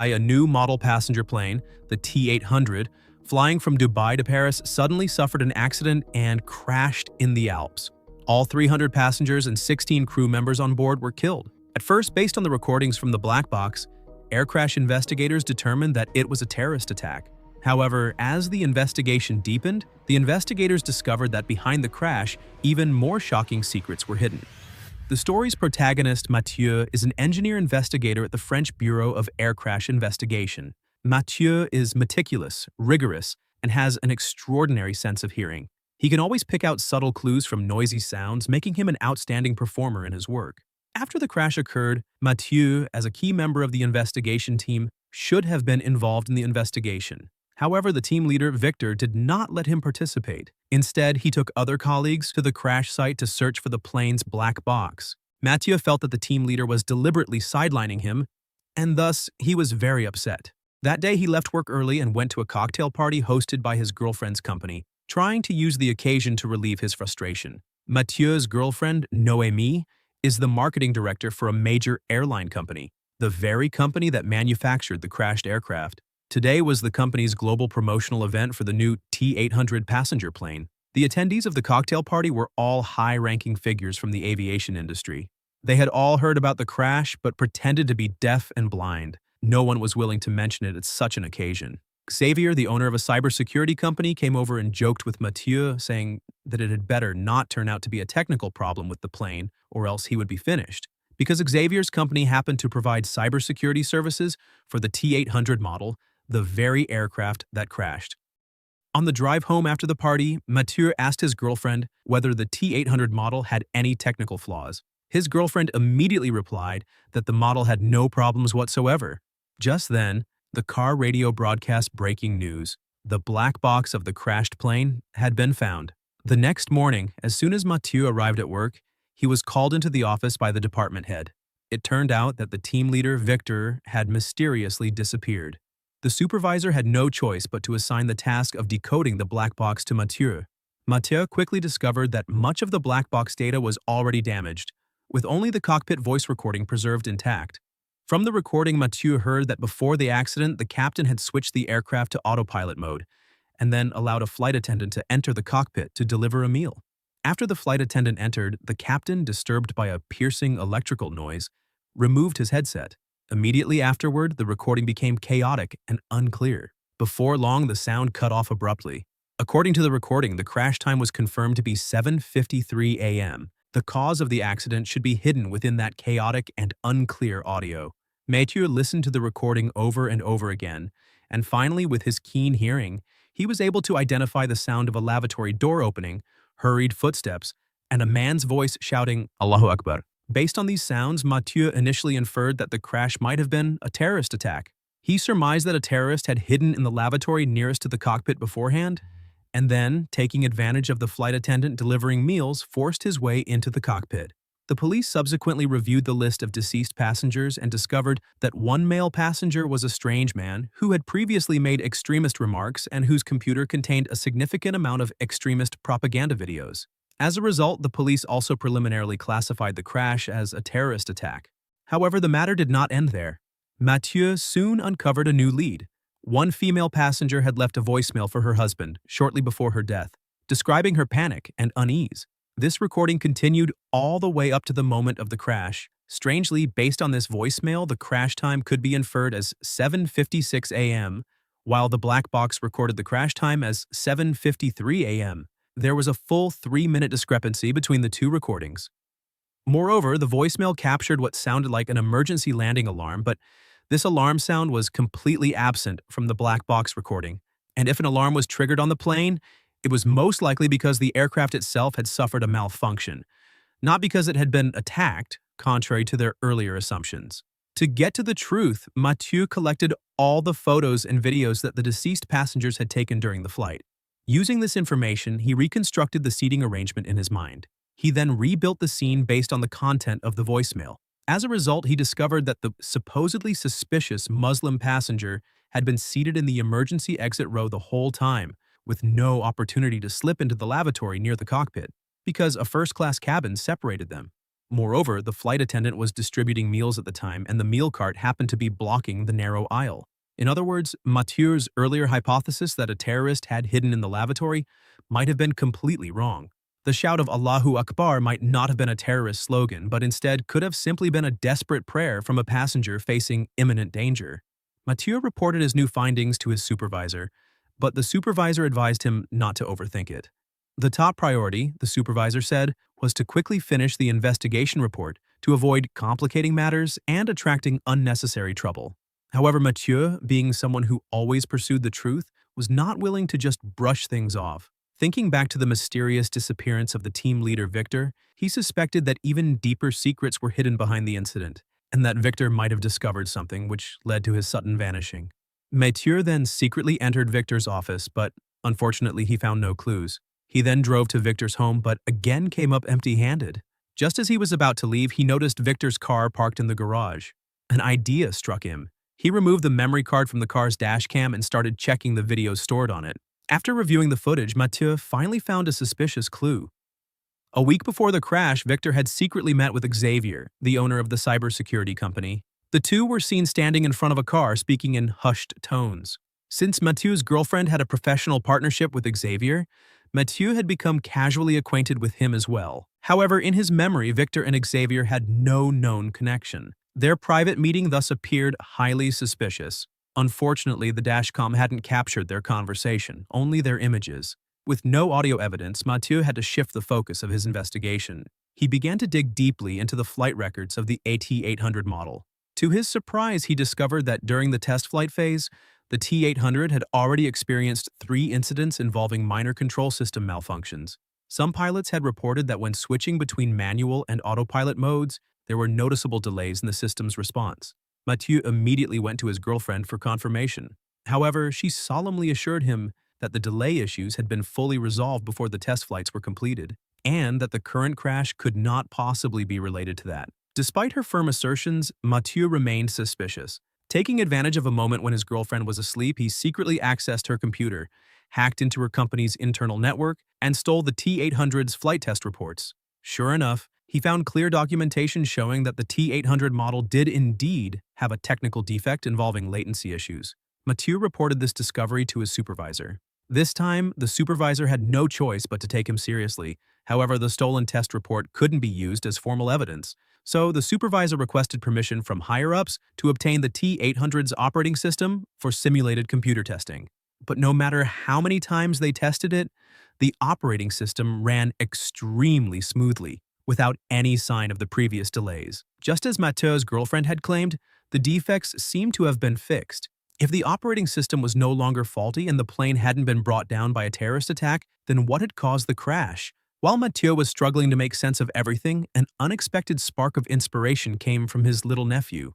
A new model passenger plane, the T-800, flying from Dubai to Paris, suddenly suffered an accident and crashed in the Alps. All 300 passengers and 16 crew members on board were killed. At first, based on the recordings from the black box, air crash investigators determined that it was a terrorist attack. However, as the investigation deepened, the investigators discovered that behind the crash, even more shocking secrets were hidden. The story's protagonist, Mathieu, is an engineer investigator at the French Bureau of Air Crash Investigation. Mathieu is meticulous, rigorous, and has an extraordinary sense of hearing. He can always pick out subtle clues from noisy sounds, making him an outstanding performer in his work. After the crash occurred, Mathieu, as a key member of the investigation team, should have been involved in the investigation. However, the team leader, Victor, did not let him participate. Instead, he took other colleagues to the crash site to search for the plane's black box. Mathieu felt that the team leader was deliberately sidelining him, and thus he was very upset. That day, he left work early and went to a cocktail party hosted by his girlfriend's company, trying to use the occasion to relieve his frustration. Mathieu's girlfriend, Noémie, is the marketing director for a major airline company, the very company that manufactured the crashed aircraft. Today was the company's global promotional event for the new T-800 passenger plane. The attendees of the cocktail party were all high-ranking figures from the aviation industry. They had all heard about the crash but pretended to be deaf and blind. No one was willing to mention it at such an occasion. Xavier, the owner of a cybersecurity company, came over and joked with Mathieu, saying that it had better not turn out to be a technical problem with the plane, or else he would be finished. Because Xavier's company happened to provide cybersecurity services for the T-800 model, the very aircraft that crashed. On the drive home after the party, Mathieu asked his girlfriend whether the T-800 model had any technical flaws. His girlfriend immediately replied that the model had no problems whatsoever. Just then, the car radio broadcast breaking news. The black box of the crashed plane had been found. The next morning, as soon as Mathieu arrived at work, he was called into the office by the department head. It turned out that the team leader, Victor, had mysteriously disappeared. The supervisor had no choice but to assign the task of decoding the black box to Mathieu. Mathieu quickly discovered that much of the black box data was already damaged, with only the cockpit voice recording preserved intact. From the recording, Mathieu heard that before the accident, the captain had switched the aircraft to autopilot mode, and then allowed a flight attendant to enter the cockpit to deliver a meal. After the flight attendant entered, the captain, disturbed by a piercing electrical noise, removed his headset. Immediately afterward, the recording became chaotic and unclear. Before long, the sound cut off abruptly. According to the recording, the crash time was confirmed to be 7:53 a.m. The cause of the accident should be hidden within that chaotic and unclear audio. Mathieu listened to the recording over and over again, and finally, with his keen hearing, he was able to identify the sound of a lavatory door opening, hurried footsteps, and a man's voice shouting, "Allahu Akbar." Based on these sounds, Mathieu initially inferred that the crash might have been a terrorist attack. He surmised that a terrorist had hidden in the lavatory nearest to the cockpit beforehand, and then, taking advantage of the flight attendant delivering meals, forced his way into the cockpit. The police subsequently reviewed the list of deceased passengers and discovered that one male passenger was a strange man who had previously made extremist remarks and whose computer contained a significant amount of extremist propaganda videos. As a result, the police also preliminarily classified the crash as a terrorist attack. However, the matter did not end there. Mathieu soon uncovered a new lead. One female passenger had left a voicemail for her husband shortly before her death, describing her panic and unease. This recording continued all the way up to the moment of the crash. Strangely, based on this voicemail, the crash time could be inferred as 7:56 a.m., while the black box recorded the crash time as 7:53 a.m. There was a full 3-minute discrepancy between the two recordings. Moreover, the voicemail captured what sounded like an emergency landing alarm, but this alarm sound was completely absent from the black box recording. And if an alarm was triggered on the plane, it was most likely because the aircraft itself had suffered a malfunction, not because it had been attacked, contrary to their earlier assumptions. To get to the truth, Mathieu collected all the photos and videos that the deceased passengers had taken during the flight. Using this information, he reconstructed the seating arrangement in his mind. He then rebuilt the scene based on the content of the voicemail. As a result, he discovered that the supposedly suspicious Muslim passenger had been seated in the emergency exit row the whole time, with no opportunity to slip into the lavatory near the cockpit, because a first-class cabin separated them. Moreover, the flight attendant was distributing meals at the time, and the meal cart happened to be blocking the narrow aisle. In other words, Mathieu's earlier hypothesis that a terrorist had hidden in the lavatory might have been completely wrong. The shout of Allahu Akbar might not have been a terrorist slogan, but instead could have simply been a desperate prayer from a passenger facing imminent danger. Mathieu reported his new findings to his supervisor, but the supervisor advised him not to overthink it. The top priority, the supervisor said, was to quickly finish the investigation report to avoid complicating matters and attracting unnecessary trouble. However, Mathieu, being someone who always pursued the truth, was not willing to just brush things off. Thinking back to the mysterious disappearance of the team leader Victor, he suspected that even deeper secrets were hidden behind the incident, and that Victor might have discovered something which led to his sudden vanishing. Mathieu then secretly entered Victor's office, but unfortunately he found no clues. He then drove to Victor's home, but again came up empty-handed. Just as he was about to leave, he noticed Victor's car parked in the garage. An idea struck him. He removed the memory card from the car's dashcam and started checking the videos stored on it. After reviewing the footage, Mathieu finally found a suspicious clue. A week before the crash, Victor had secretly met with Xavier, the owner of the cybersecurity company. The two were seen standing in front of a car speaking in hushed tones. Since Mathieu's girlfriend had a professional partnership with Xavier, Mathieu had become casually acquainted with him as well. However, in his memory, Victor and Xavier had no known connection. Their private meeting thus appeared highly suspicious. Unfortunately, the dashcam hadn't captured their conversation, only their images. With no audio evidence, Mathieu had to shift the focus of his investigation. He began to dig deeply into the flight records of the AT-800 model. To his surprise, he discovered that during the test flight phase, the T-800 had already experienced 3 incidents involving minor control system malfunctions. Some pilots had reported that when switching between manual and autopilot modes, there were noticeable delays in the system's response. Mathieu immediately went to his girlfriend for confirmation. However, she solemnly assured him that the delay issues had been fully resolved before the test flights were completed, and that the current crash could not possibly be related to that. Despite her firm assertions, Mathieu remained suspicious. Taking advantage of a moment when his girlfriend was asleep, he secretly accessed her computer, hacked into her company's internal network, and stole the T-800's flight test reports. Sure enough, he found clear documentation showing that the T-800 model did indeed have a technical defect involving latency issues. Mathieu reported this discovery to his supervisor. This time, the supervisor had no choice but to take him seriously. However, the stolen test report couldn't be used as formal evidence, so the supervisor requested permission from higher-ups to obtain the T-800's operating system for simulated computer testing. But no matter how many times they tested it, the operating system ran extremely smoothly, without any sign of the previous delays. Just as Mathieu's girlfriend had claimed, the defects seemed to have been fixed. If the operating system was no longer faulty and the plane hadn't been brought down by a terrorist attack, then what had caused the crash? While Mathieu was struggling to make sense of everything, an unexpected spark of inspiration came from his little nephew.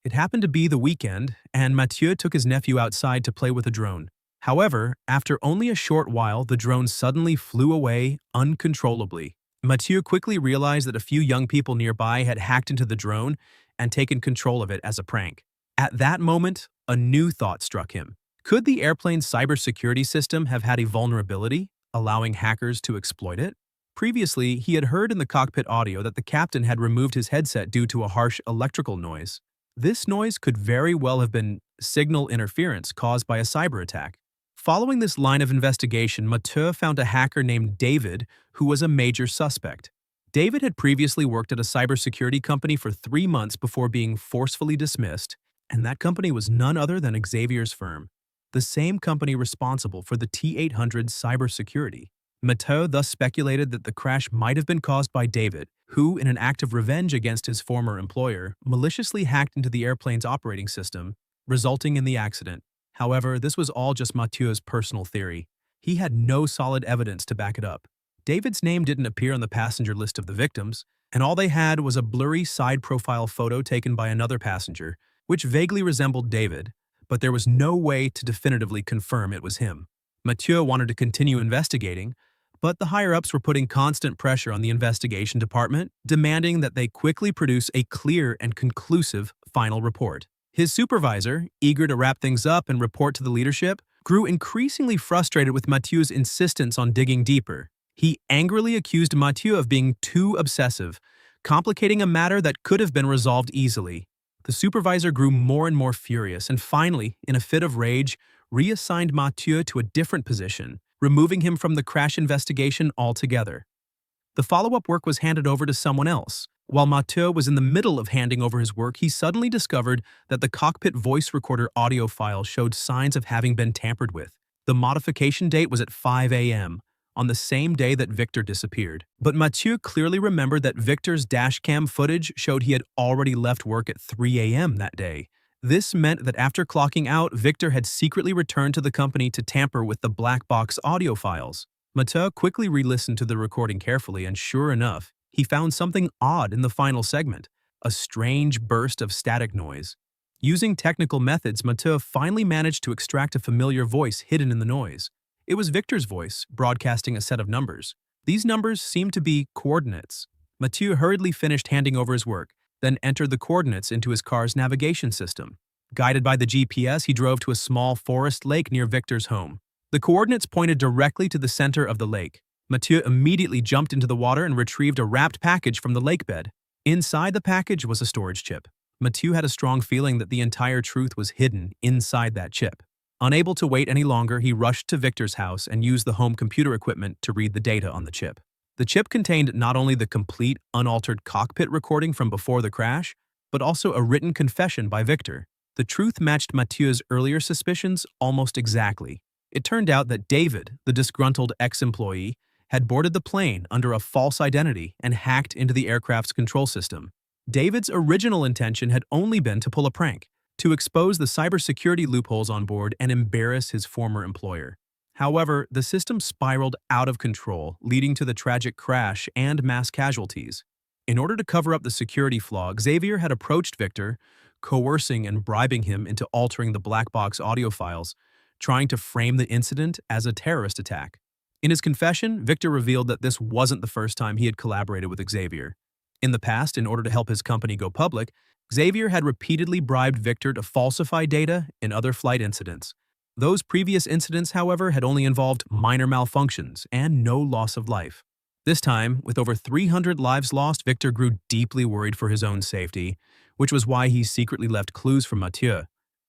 It happened to be the weekend, and Mathieu took his nephew outside to play with a drone. However, after only a short while, the drone suddenly flew away uncontrollably. Mathieu quickly realized that a few young people nearby had hacked into the drone and taken control of it as a prank. At that moment, a new thought struck him. Could the airplane's cybersecurity system have had a vulnerability, allowing hackers to exploit it? Previously, he had heard in the cockpit audio that the captain had removed his headset due to a harsh electrical noise. This noise could very well have been signal interference caused by a cyber attack. Following this line of investigation, Mathieu found a hacker named David who was a major suspect. David had previously worked at a cybersecurity company for 3 months before being forcefully dismissed, and that company was none other than Xavier's firm, the same company responsible for the T-800's cybersecurity. Mathieu thus speculated that the crash might have been caused by David, who, in an act of revenge against his former employer, maliciously hacked into the airplane's operating system, resulting in the accident. However, this was all just Mathieu's personal theory. He had no solid evidence to back it up. David's name didn't appear on the passenger list of the victims, and all they had was a blurry side-profile photo taken by another passenger, which vaguely resembled David, but there was no way to definitively confirm it was him. Mathieu wanted to continue investigating, but the higher-ups were putting constant pressure on the investigation department, demanding that they quickly produce a clear and conclusive final report. His supervisor, eager to wrap things up and report to the leadership, grew increasingly frustrated with Mathieu's insistence on digging deeper. He angrily accused Mathieu of being too obsessive, complicating a matter that could have been resolved easily. The supervisor grew more and more furious and finally, in a fit of rage, reassigned Mathieu to a different position, removing him from the crash investigation altogether. The follow-up work was handed over to someone else. While Mathieu was in the middle of handing over his work, he suddenly discovered that the cockpit voice recorder audio file showed signs of having been tampered with. The modification date was at 5 a.m., on the same day that Victor disappeared. But Mathieu clearly remembered that Victor's dashcam footage showed he had already left work at 3 a.m. that day. This meant that after clocking out, Victor had secretly returned to the company to tamper with the black box audio files. Mathieu quickly re-listened to the recording carefully, and sure enough, he found something odd in the final segment, a strange burst of static noise. Using technical methods, Mathieu finally managed to extract a familiar voice hidden in the noise. It was Victor's voice, broadcasting a set of numbers. These numbers seemed to be coordinates. Mathieu hurriedly finished handing over his work, then entered the coordinates into his car's navigation system. Guided by the GPS, he drove to a small forest lake near Victor's home. The coordinates pointed directly to the center of the lake. Mathieu immediately jumped into the water and retrieved a wrapped package from the lake bed. Inside the package was a storage chip. Mathieu had a strong feeling that the entire truth was hidden inside that chip. Unable to wait any longer, he rushed to Victor's house and used the home computer equipment to read the data on the chip. The chip contained not only the complete, unaltered cockpit recording from before the crash, but also a written confession by Victor. The truth matched Mathieu's earlier suspicions almost exactly. It turned out that David, the disgruntled ex-employee, had boarded the plane under a false identity and hacked into the aircraft's control system. David's original intention had only been to pull a prank, to expose the cybersecurity loopholes on board and embarrass his former employer. However, the system spiraled out of control, leading to the tragic crash and mass casualties. In order to cover up the security flaw, Xavier had approached Victor, coercing and bribing him into altering the black box audio files, trying to frame the incident as a terrorist attack. In his confession, Victor revealed that this wasn't the first time he had collaborated with Xavier. In the past, in order to help his company go public, Xavier had repeatedly bribed Victor to falsify data in other flight incidents. Those previous incidents, however, had only involved minor malfunctions and no loss of life. This time, with over 300 lives lost, Victor grew deeply worried for his own safety, which was why he secretly left clues for Mathieu.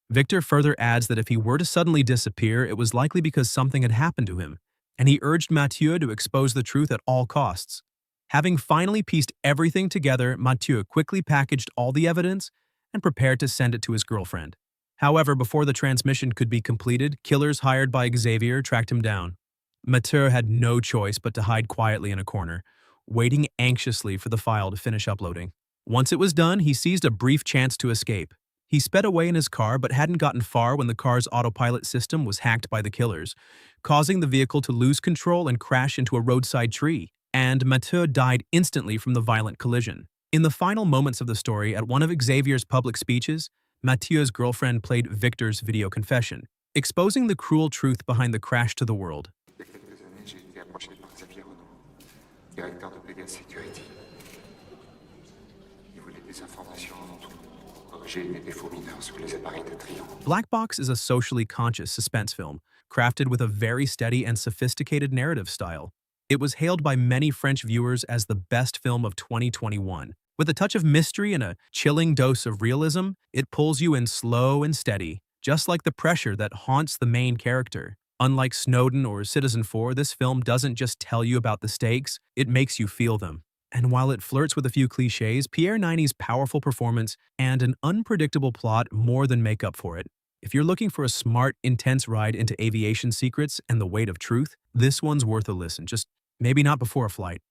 Victor further adds that if he were to suddenly disappear, it was likely because something had happened to him, and he urged Mathieu to expose the truth at all costs. Having finally pieced everything together, Mathieu quickly packaged all the evidence and prepared to send it to his girlfriend. However, before the transmission could be completed, killers hired by Xavier tracked him down. Mathieu had no choice but to hide quietly in a corner, waiting anxiously for the file to finish uploading. Once it was done, he seized a brief chance to escape. He sped away in his car but hadn't gotten far when the car's autopilot system was hacked by the killers, causing the vehicle to lose control and crash into a roadside tree. And Mathieu died instantly from the violent collision. In the final moments of the story, at one of Xavier's public speeches, Mathieu's girlfriend played Victor's video confession, exposing the cruel truth behind the crash to the world. Il y a quelques années, j'ai été approché par Xavier Renaud, directeur de Pegasus Security. Il voulait des informations avant tout, corriger les défauts mineurs sur les appareils de triomphe. Black Box is a socially conscious suspense film, crafted with a very steady and sophisticated narrative style. It was hailed by many French viewers as the best film of 2021. With a touch of mystery and a chilling dose of realism, it pulls you in slow and steady, just like the pressure that haunts the main character. Unlike Snowden or Citizen4, this film doesn't just tell you about the stakes, it makes you feel them. And while it flirts with a few cliches, Pierre Niney's powerful performance and an unpredictable plot more than make up for it. If you're looking for a smart, intense ride into aviation secrets and the weight of truth, this one's worth a listen, just maybe not before a flight.